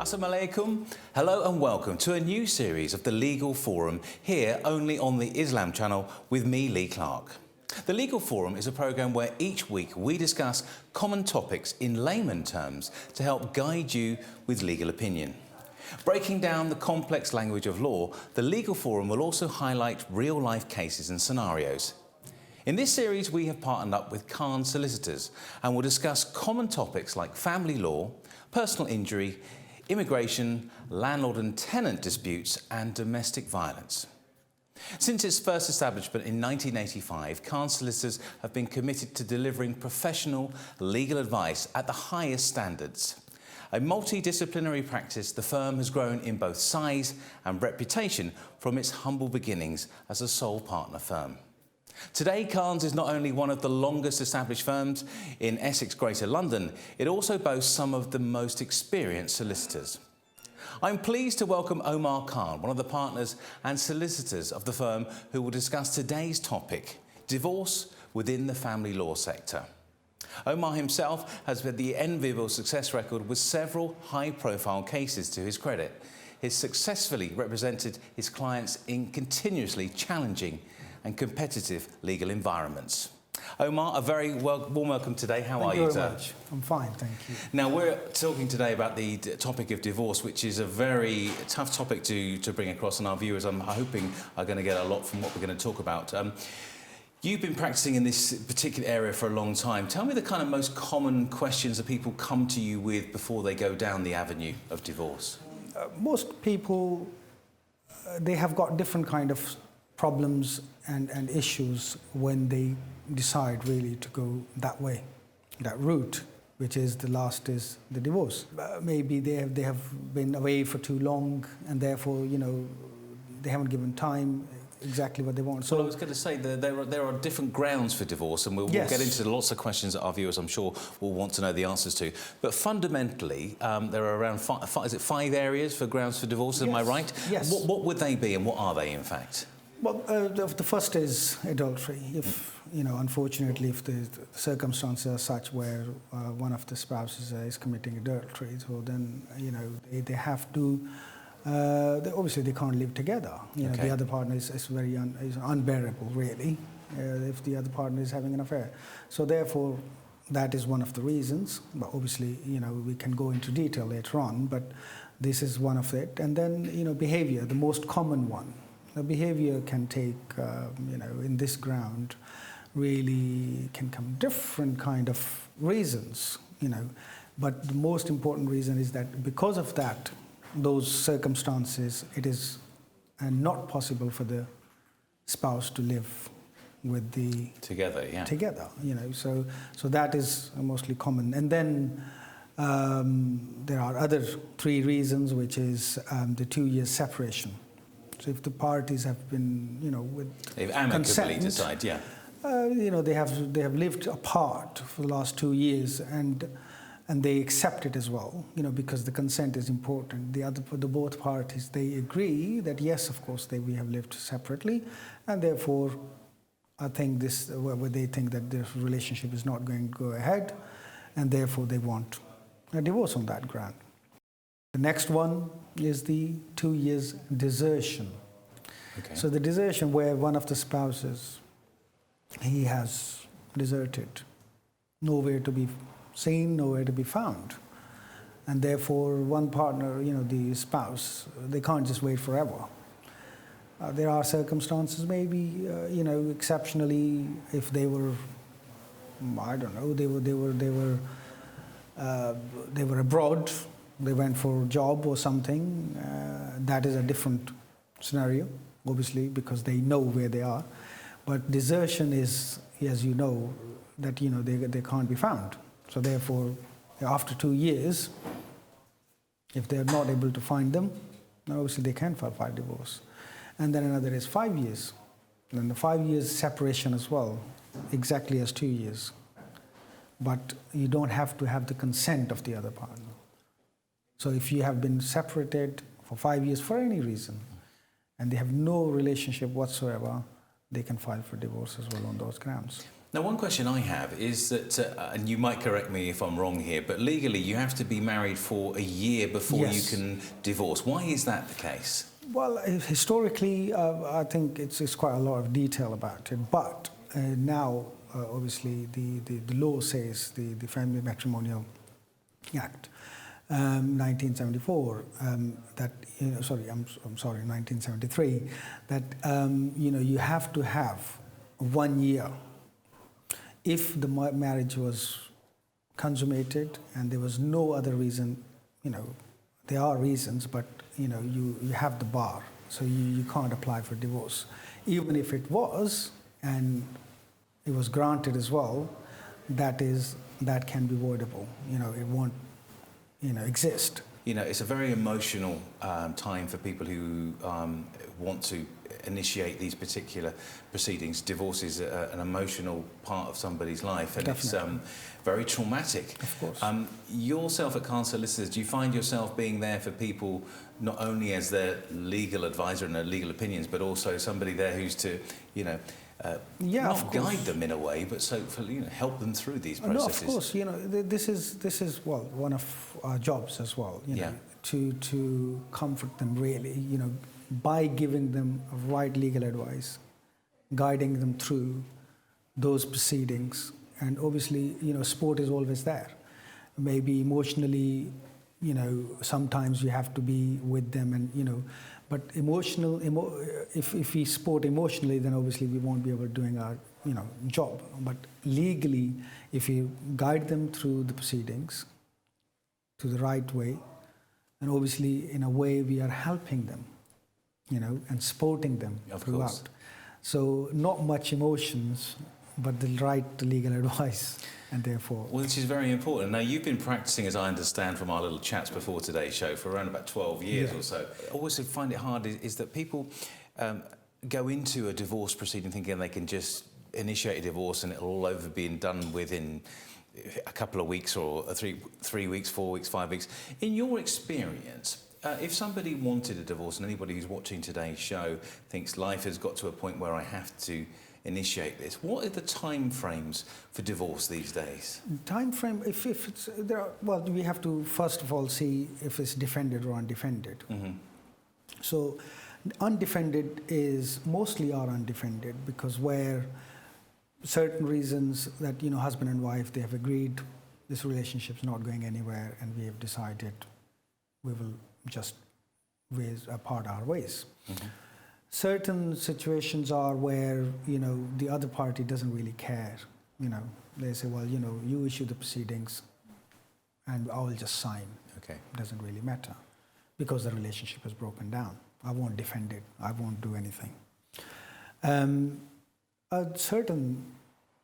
Assalamu alaikum. Hello and welcome to a new series of the Legal Forum here only on the Islam channel with me, Lee Clark. The Legal Forum is a programme where each week we discuss common topics in layman terms to help guide you with legal opinion. Breaking down the complex language of law, the Legal Forum will also highlight real-life cases and scenarios. In this series, we have partnered up with Khan Solicitors and will discuss common topics like family law, personal injury, immigration, landlord and tenant disputes, and domestic violence. Since its first establishment in 1985, Khan Solicitors have been committed to delivering professional legal advice at the highest standards. A multidisciplinary practice, the firm has grown in both size and reputation from its humble beginnings as a sole partner firm. Today, Khan's is not only one of the longest established firms in Essex, Greater London, it also boasts some of the most experienced solicitors. I'm pleased to welcome Omar Khan, one of the partners and solicitors of the firm, who will discuss today's topic, divorce within the family law sector. Omar himself has had the enviable success record with several high-profile cases to his credit. He's successfully represented his clients in continuously challenging and competitive legal environments. Omar, a very warm welcome today. How are you, sir? Thank you very much. I'm fine, thank you. Now, we're talking today about the topic of divorce, which is a very tough topic to bring across, and our viewers, I'm hoping, are going to get a lot from what we're going to talk about. You've been practicing in this particular area for a long time. Tell me the kind of most common questions that people come to you with before they go down the avenue of divorce. Most people, they have got different kind of problems and issues when they decide really to go that way, that route, which is the last is the divorce. Maybe they have been away for too long and therefore, you know, they haven't given time exactly what they want. So well, I was going to say there are different grounds for divorce, and we'll get into lots of questions that our viewers, I'm sure, will want to know the answers to. But fundamentally, there are around five areas for grounds for divorce. Am I right? Yes. What would they be, and what are they, in fact? Well, the first is adultery. If you know, unfortunately, if the circumstances are such where one of the spouses is committing adultery, so then you know they have to. Obviously, they can't live together. You know, the other partner is very is unbearable, really, if the other partner is having an affair. So therefore, that is one of the reasons. But obviously, you know, we can go into detail later on. But this is one of it. And then, you know, behavior, the most common one. The behavior can take, you know, in this ground, really can come different kind of reasons, you know. But the most important reason is that because of that, those circumstances, it is not possible for the spouse to live with the together, you know. So that is mostly common. And then there are other three reasons, which is the 2 years separation. So if the parties have been, you know, with they've amicably consent, decide, you know, they have lived apart for the last 2 years, and they accept it as well, you know, because the consent is important. The both parties, they agree that yes, of course, we have lived separately, and therefore, I think they think that this relationship is not going to go ahead, and therefore they want a divorce on that ground. The next one is the 2 years desertion. Okay. So the desertion where one of the spouses, he has deserted, nowhere to be seen, nowhere to be found. And therefore one partner, you know, the spouse, they can't just wait forever. There are circumstances maybe, you know, exceptionally, if they were, I don't know, they were abroad, they went for a job or something, that is a different scenario, obviously, because they know where they are. But desertion is, as you know, that, you know, they can't be found. So therefore, after 2 years, if they're not able to find them, then obviously they can file for divorce. And then another is 5 years. And then the 5 years separation as well, exactly as 2 years. But you don't have to have the consent of the other partner. So if you have been separated for 5 years for any reason, and they have no relationship whatsoever, they can file for divorce as well on those grounds. Now, one question I have is that, and you might correct me if I'm wrong here, but legally you have to be married for a year before you can divorce. Why is that the case? Well, historically, I think it's quite a lot of detail about it. But now, obviously, the law says, the Family Matrimonial Act, 1974, that, I'm sorry, 1973, that, you have to have 1 year. If the marriage was consummated and there was no other reason, there are reasons, but you have the bar, so you can't apply for divorce. Even if it was, and it was granted as well, that can be voidable. It won't, exist. It's a very emotional time for people who want to initiate these particular proceedings. Divorce is an emotional part of somebody's life, and Definitely. it's very traumatic. Of course. Yourself at Khan Solicitors, do you find yourself being there for people not only as their legal advisor and their legal opinions, but also somebody there who's to, not guide them in a way, but help them through these processes? No, of course. This is one of our jobs as well. To comfort them really. By giving them right legal advice, guiding them through those proceedings, and obviously, support is always there. Maybe emotionally, sometimes you have to be with them, and but if we support emotionally, then obviously we won't be able to doing our job. But legally, if you guide them through the proceedings to the right way, and obviously in a way we are helping them, and supporting them throughout. Course. So not much emotions, but the right legal advice, and therefore... Well, this is very important. Now, you've been practicing, as I understand from our little chats before today's show, for around about 12 years or so. I always find it hard is that people go into a divorce proceeding thinking they can just initiate a divorce and it'll all over being done within a couple of weeks or 3 weeks, 4 weeks, 5 weeks. In your experience, if somebody wanted a divorce, and anybody who's watching today's show thinks life has got to a point where I have to initiate this, what are the time frames for divorce these days? Time frame, if it's there, we have to first of all see if it's defended or undefended. Mm-hmm. So, undefended is mostly are undefended because where certain reasons that husband and wife, they have agreed this relationship's not going anywhere, and we have decided we will just part our ways. Mm-hmm. Certain situations are where the other party doesn't really care. They say, well, you issue the proceedings, and I will just sign. Okay. Doesn't really matter because the relationship has broken down. I won't defend it. I won't do anything. Certain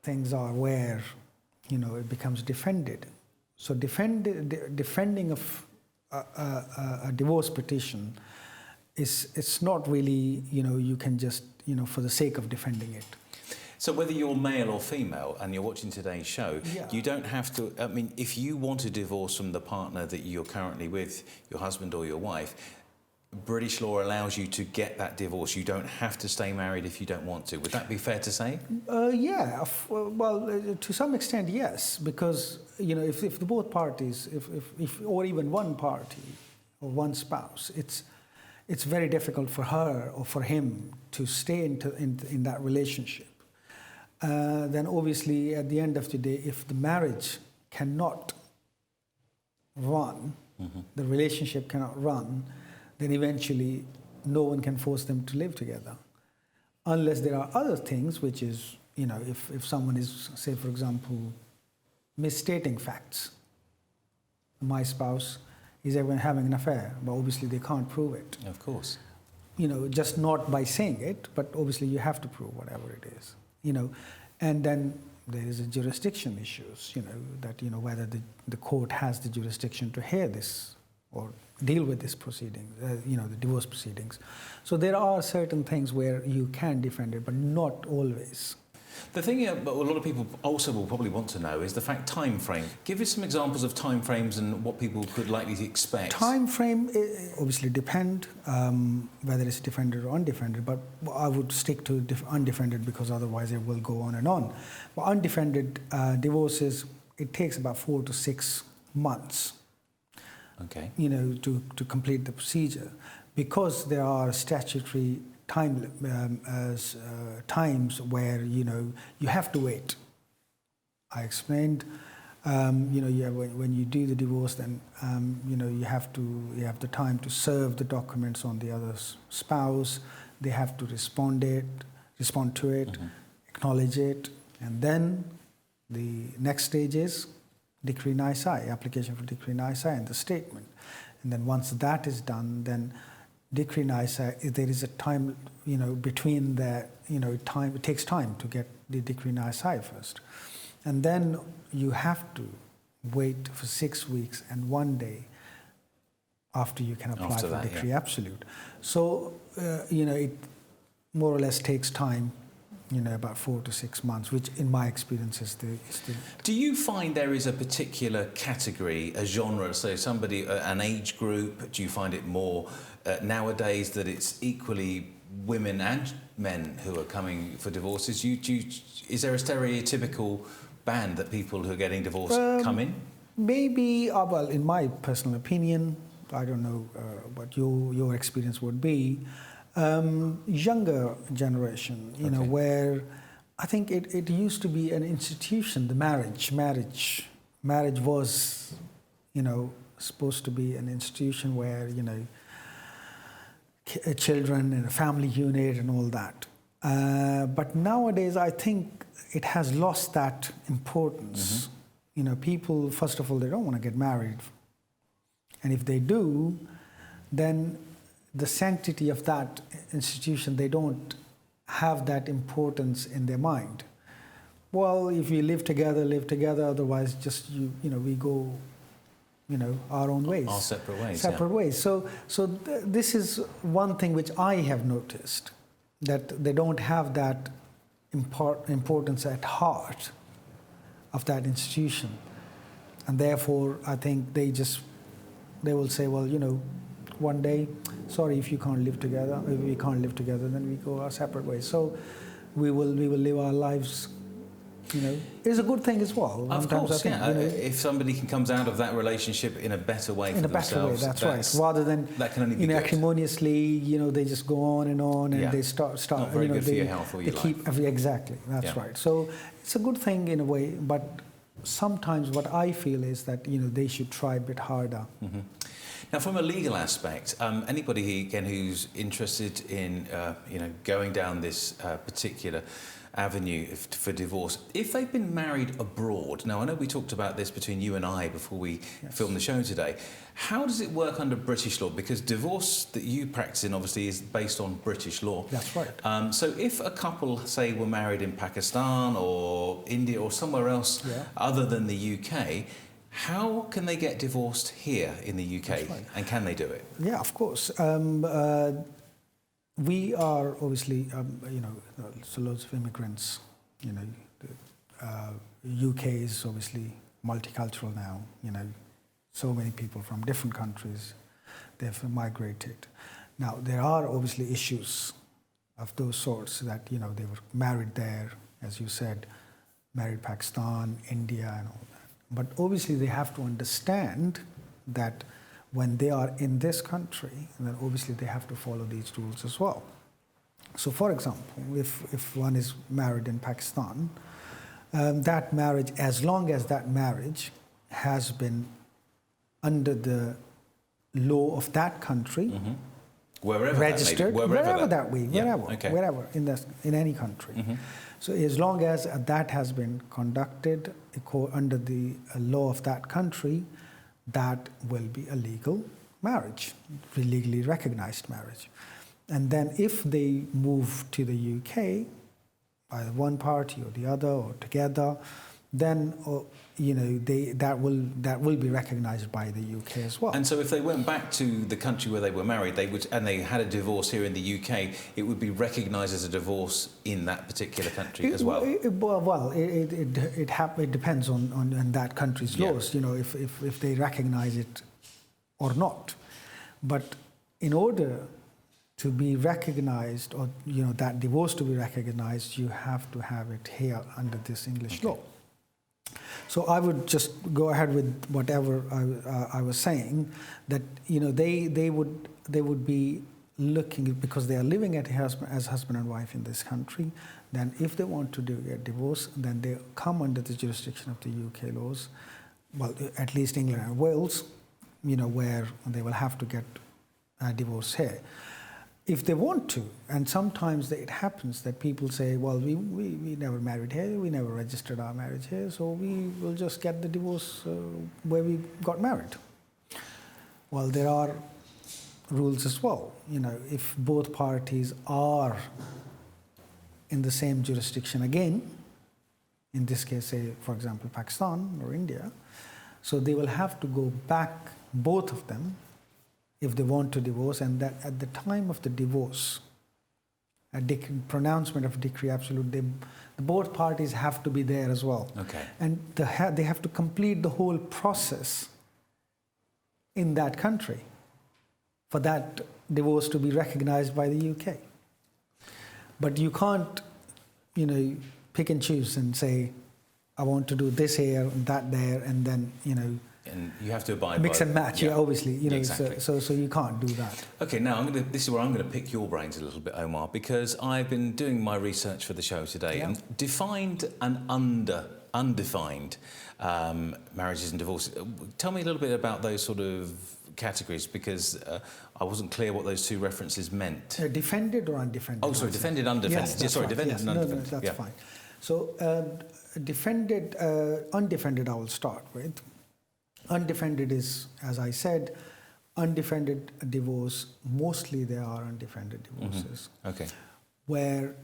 things are where it becomes defended. So defending of a divorce petition it's not really you can just for the sake of defending it. So whether you're male or female and you're watching today's show, you don't have to, if you want a divorce from the partner that you're currently with, your husband or your wife, British law allows you to get that divorce. You don't have to stay married if you don't want to. Would that be fair to say? Yeah, to some extent, yes, because if the both parties, if or even one party or one spouse, it's very difficult for her or for him to stay in that relationship. Then obviously, at the end of the day, if the marriage cannot run, the relationship cannot run, then eventually no one can force them to live together. Unless there are other things, which is, if someone is, say, for example, misstating facts. My spouse is having an affair, but obviously they can't prove it. Of course. Just not by saying it, but obviously you have to prove whatever it is. And then there is a jurisdiction issues, that, whether the court has the jurisdiction to hear this or deal with this proceeding, the divorce proceedings. So there are certain things where you can defend it, but not always. The thing a lot of people also will probably want to know is the fact time frame. Give us some examples of time frames and what people could likely expect. Time frame obviously depend whether it's defended or undefended, but I would stick to undefended because otherwise it will go on and on. But undefended divorces, it takes about 4 to 6 months. Okay. You know, to complete the procedure, because there are statutory times where you have to wait. I explained, when you do the divorce, then you have the time to serve the documents on the other spouse. They have to respond to it, acknowledge it, and then the next stage is decree nisi, application for decree nisi, and the statement. And then once that is done, then decree nisi, there is a time, between the, time, it takes time to get the decree nisi first. And then you have to wait for 6 weeks and 1 day after you can apply for decree absolute. So, it more or less takes time, about 4 to 6 months, which in my experience is the. Do you find there is a particular category, a genre, so somebody, an age group? Do you find it more nowadays that it's equally women and men who are coming for divorces? Is there a stereotypical band that people who are getting divorced come in? Maybe, well, in my personal opinion, I don't know what your experience would be. Younger generation, where I think it used to be an institution. The marriage was, supposed to be an institution where children and a family unit and all that. But nowadays, I think it has lost that importance. People, first of all, they don't want to get married, and if they do, then the sanctity of that institution, they don't have that importance in their mind. Well, if we live together, otherwise just, we go, our own ways. Our separate ways. Separate ways. So this is one thing which I have noticed, that they don't have that importance at heart of that institution. And therefore, I think they will say, well, one day, sorry, if you can't live together, if we can't live together, then we go our separate ways. So we will live our lives. It's a good thing as well. Of course, I think, if somebody comes out of that relationship in a better way for themselves. In a better way, that's right. Rather than that can only be acrimoniously, they just go on and they start. Not very good for your health or your life. Exactly, that's right. So it's a good thing in a way, but sometimes what I feel is that they should try a bit harder. Now, from a legal aspect, anybody again who's interested in going down this particular avenue for divorce, if they've been married abroad, now I know we talked about this between you and I before we filmed the show today, how does it work under British law? Because divorce that you practice in obviously is based on British law. That's right. So if a couple, say, were married in Pakistan or India or somewhere else other than the UK, how can they get divorced here in the UK? Right. And can they do it? Yeah, of course. We are obviously, so loads of immigrants. UK is obviously multicultural now. So many people from different countries, they've migrated. Now there are obviously issues of those sorts that they were married there, as you said, married Pakistan, India, and all that. But obviously they have to understand that when they are in this country, then obviously they have to follow these rules as well. So for example, if one is married in Pakistan, that marriage, as long as that marriage has been under the law of that country, wherever registered, wherever in any country. So as long as that has been conducted under the law of that country, that will be a legal marriage, legally recognized marriage. And then if they move to the UK, either one party or the other or together, then that will be recognised by the UK as well. And so, if they went back to the country where they were married, and they had a divorce here in the UK, it would be recognised as a divorce in that particular country as well. It depends on that country's laws. If they recognise it or not. But in order to be recognised, or that divorce to be recognised, you have to have it here under this English law. So I would just go ahead with whatever I was saying, that they would be looking, because they are living as husband and wife in this country. Then if they want to do a divorce, then they come under the jurisdiction of the UK laws. Well, at least England and Wales, where they will have to get a divorce here. If they want to, and sometimes it happens that people say, well, we never married here, we never registered our marriage here, so we will just get the divorce where we got married. Well, there are rules as well. If both parties are in the same jurisdiction again, in this case, say, for example, Pakistan or India, so they will have to go back, both of them, if they want to divorce, and that at the time of the divorce, a pronouncement of decree absolute, both parties have to be there as well. Okay. And they have to complete the whole process in that country for that divorce to be recognized by the UK. But you can't, pick and choose and say, I want to do this here and that there, and then, And you have to abide by... Mix and match, obviously. Exactly. So you can't do that. Okay, now this is where I'm going to pick your brains a little bit, Omar, because I've been doing my research for the show today, and defined and undefined marriages and divorces. Tell me a little bit about those sort of categories, because I wasn't clear what those two references meant. Defended or undefended? Oh, sorry, defended, undefended. Yes, sorry, right. Defended and undefended. No, that's fine. So defended, undefended I will start with. Undefended is, as I said, undefended divorce. Mostly they are undefended divorces. Mm-hmm. Okay. Where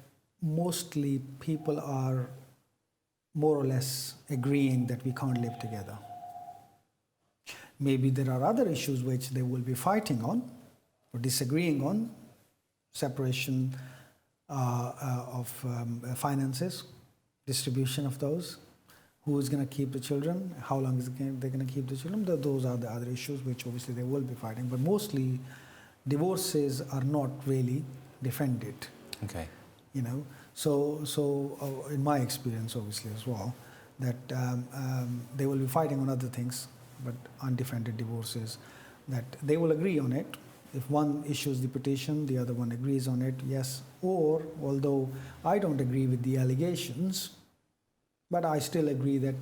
mostly people are more or less agreeing that we can't live together. Maybe there are other issues which they will be fighting on or disagreeing on, separation of finances, distribution of those, who is going to keep the children, how long is they going to keep the children. Those are the other issues which obviously they will be fighting. But mostly divorces are not really defended. Okay. So in my experience obviously as well, that they will be fighting on other things, but undefended divorces, that they will agree on it. If one issues the petition, the other one agrees on it, yes. Or, although I don't agree with the allegations, but I still agree that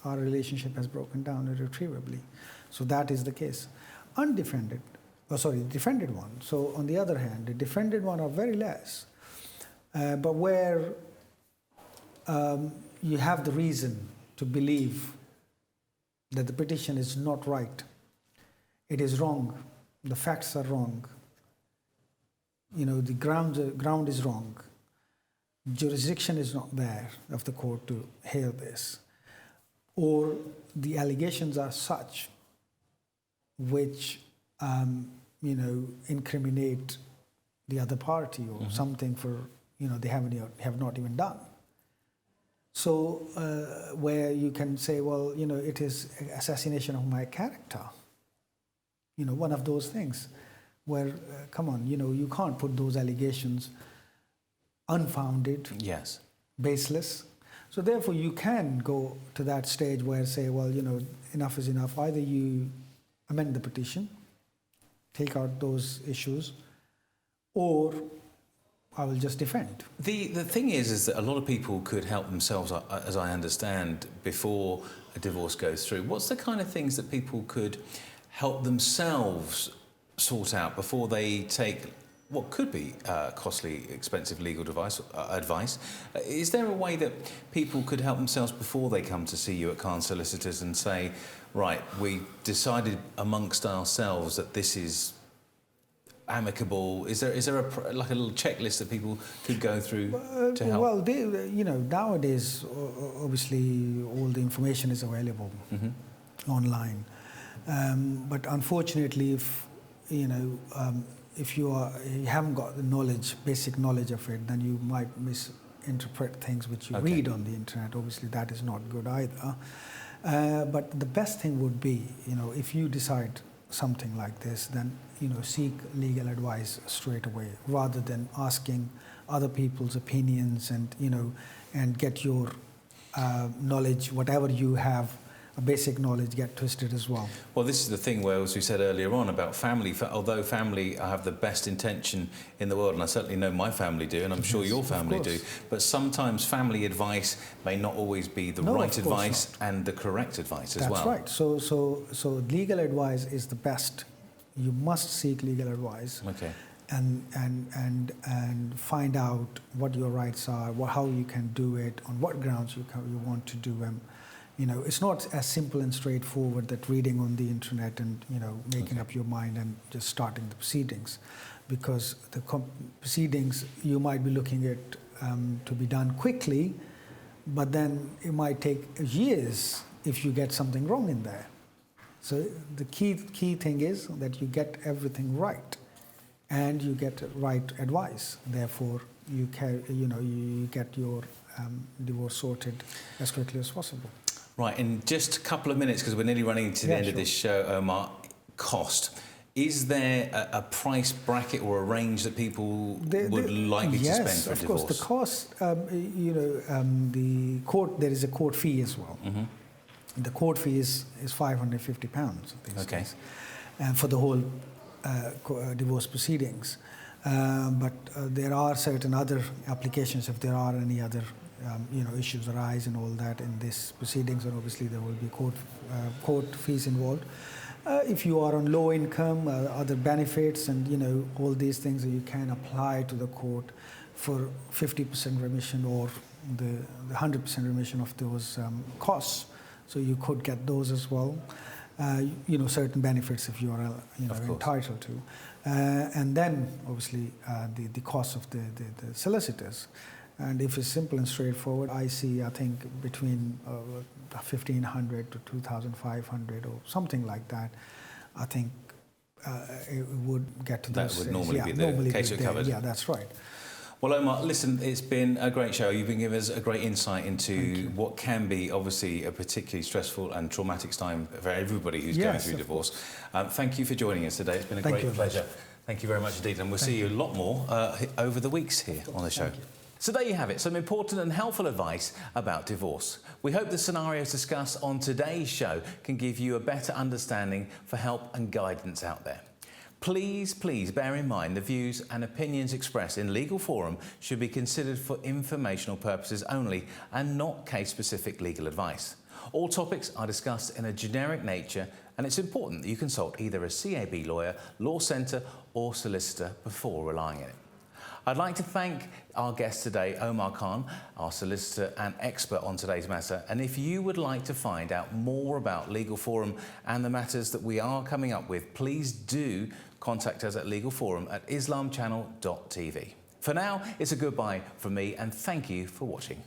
our relationship has broken down irretrievably. So that is the case. Defended one. So on the other hand, the defended one are very less. But where you have the reason to believe that the petition is not right, it is wrong, the facts are wrong, the ground is wrong, jurisdiction is not there of the court to hear this, or the allegations are such which incriminate the other party or something for they have not even done. So where you can say, well, it is assassination of my character, one of those things where come on, you can't put those allegations unfounded, yes, baseless. So therefore you can go to that stage where say, well, enough is enough. Either you amend the petition, take out those issues, or I will just defend. The thing is that a lot of people could help themselves, as I understand, before a divorce goes through. What's the kind of things that people could help themselves sort out before they take what could be costly, expensive legal advice? Is there a way that people could help themselves before they come to see you at Khan Solicitors and say, right, we decided amongst ourselves that this is amicable? Is there like a little checklist that people could go through to help? Well, nowadays, obviously, all the information is available online. But unfortunately, if you haven't got the knowledge, basic knowledge of it, then you might misinterpret things which you read on the internet. Obviously, that is not good either. But the best thing would be, if you decide something like this, then seek legal advice straight away, rather than asking other people's opinions and get your knowledge, whatever you have, a basic knowledge, get twisted as well. Well, this is the thing where, as we said earlier on, about family. Although family have the best intention in the world, and I certainly know my family do, and I'm sure your family do, but sometimes family advice may not always be the right advice and the correct advice as well. That's right. So legal advice is the best. You must seek legal advice. Okay. And find out what your rights are, how you can do it, on what grounds you want to do them. It's not as simple and straightforward that reading on the internet and making up your mind and just starting the proceedings, because the proceedings you might be looking at to be done quickly, but then it might take years if you get something wrong in there. So the key thing is that you get everything right, and you get right advice. Therefore, you get your divorce sorted as quickly as possible. Right, in just a couple of minutes, because we're nearly running to the end of this show, Omar, cost. Is there a price bracket or a range that people would likely to spend for a divorce? Yes, of course. The cost, the court, there is a court fee as well. The court fee is £550 these days, for the whole divorce proceedings. But there are certain other applications, if there are any other issues arise and all that in this proceedings, and obviously there will be court fees involved. If you are on low income, other benefits and all these things, you can apply to the court for 50% remission or the 100% remission of those costs. So you could get those as well. Certain benefits if you are entitled to. And then obviously the cost of the solicitors. And if it's simple and straightforward, I think between 1,500 to 2,500 or something like that. I think it would get to those. That would normally be the case you're covered. Yeah, that's right. Well, Omar, listen, it's been a great show. You've been giving us a great insight into what can be obviously a particularly stressful and traumatic time for everybody who's going through divorce. Thank you for joining us today. It's been a great pleasure. Thank you very much indeed, and we'll see you a lot more over the weeks here on the show. So there you have it, some important and helpful advice about divorce. We hope the scenarios discussed on today's show can give you a better understanding for help and guidance out there. Please bear in mind the views and opinions expressed in Legal Forum should be considered for informational purposes only and not case-specific legal advice. All topics are discussed in a generic nature, and it's important that you consult either a CAB lawyer, law centre or solicitor before relying on it. I'd like to thank our guest today, Omar Khan, our solicitor and expert on today's matter. And if you would like to find out more about Legal Forum and the matters that we are coming up with, please do contact us at Legal Forum at islamchannel.tv. For now, it's a goodbye from me, and thank you for watching.